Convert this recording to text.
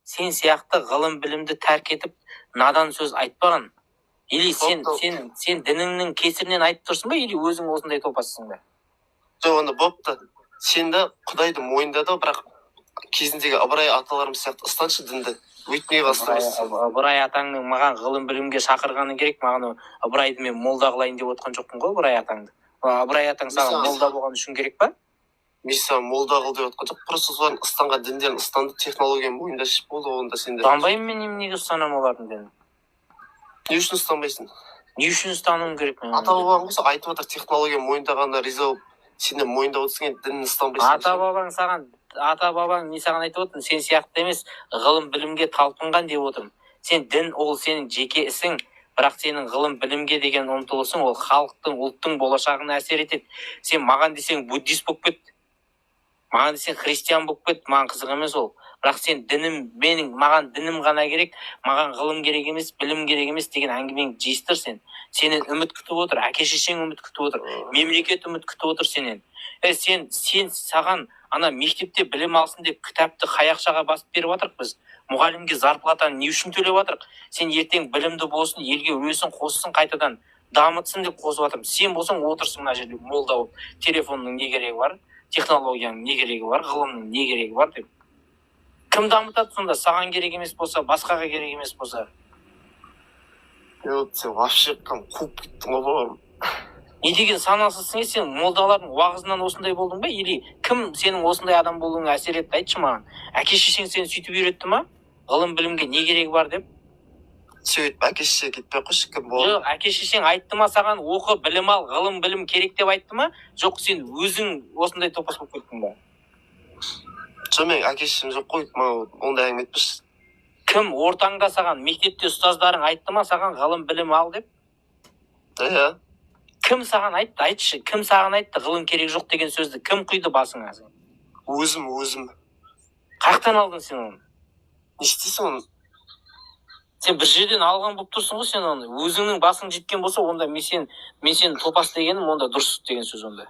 сен сияқты ғылым білімді тәрк етіп надан сөз айтпаған. Или сен дініңнің кесірінен айтып тұрсың ба, или өзің осындай топассың ба? Жоқ, онда бопты. Сен де Құдайды мойындады, бірақ кезіндегі Ыбырай аталарымыз сияқты ұстаншы дінді. Өйтмей бастырмайсың. Ыбырай атаңның маған ғылым білімге шақырғаны керек, маған Ыбырайды мен молда қылайын деп отқан жоқпын ғой, Ыбырай атаңды. Ыбырай атаң саған молда болған үшін керек па? Мен саған молда қыл деп отқан жоқ, просто солардың ұстанған діндерін ұстанды, технологияны мойындашы болды, онда сенде. Ұстанбаймын мен, неге ұстанамын олардың дінін? Не үшін ұстанбайсың? Не үшін ұстануым керек мен? Ата-бабаң болса айтып отыр, технология мойындағанда риза болып, сен де мойындап отырсың, енді дінін ұстанбайсың. Ата-бабаң не саған айтып отырмын? Сен сияқты емес, ғылым білімге талпынған деп отырмын. Сен дін ол сенің жеке ісің, бірақ сенің ғылым білімге деген ұмтылысың ол халықтың, ұлттың болашағына әсер етеді. Сен маған десең буддист болып кет, маған десең христиан болып кет, маған қызық емес ол. Бірақ сен маған дінім ғана керек, маған ғылым керек емес, білім керек емес деген әңгімеңді жиыстыр сен. Сенен үміт күтіп отыр, әке-шешең үміт күтіп отыр, мемлекет үміт күтіп отыр сенен. Сен саған ана мектепте білім алсын деп кітапты қай ақшаға басып беріп жатырық біз? Мұғалімге зарплатаны не үшін төлеп жатырық? Сен ертең білімді болсын, елге үлесін қоссын, қайтадан дамытсын деп қосып жатырмын. Сен болсаң отырсың мына жерде молда болып, телефонның не керегі бар, технологияның не керегі бар, ғылымның не керегі бар деп. Кім дамытады сонда? Саған керек емес болса, басқаға керек емес болса. Сен вообще қуып кеттің ғой бабам. Не деген санасызсың, сен молдалардың уағызынан осындай болдың ба? Или кім сенің осындай адам болуыңа әсер етті, айтшы маған. Әке-шешең сені сөйтіп үйретті ма? Ғылым білімге не керек бар деп? Сөйтіп әке-шеше кетпей қойшы, кім болды? Жоқ, әке-шешең айтты ма саған, оқы, білім ал, ғылым білім керек деп айтты ма? Жоқ, сен өзің осындай топас болып кеттің ба? Жоқ, мен әке-шешем жоқ қой, ондай әңгіме етпеші. Кім ортаңда саған, мектепте ұстаздарың айтты ма саған ғылым білім ал деп? Иә. Кім саған айтты? Айтшы, кім саған айтты ғылым керек жоқ деген сөзді? Кім құйды басыңа сен? Өзім. Қаяқтан алдың сен оны? Не істейсің оны? Сен бір жерден алған болып тұрсың ғой сен оны. Өзіңнің басың жеткен болса, онда мен сені топас дегенім, онда дұрыс деген сөз онда.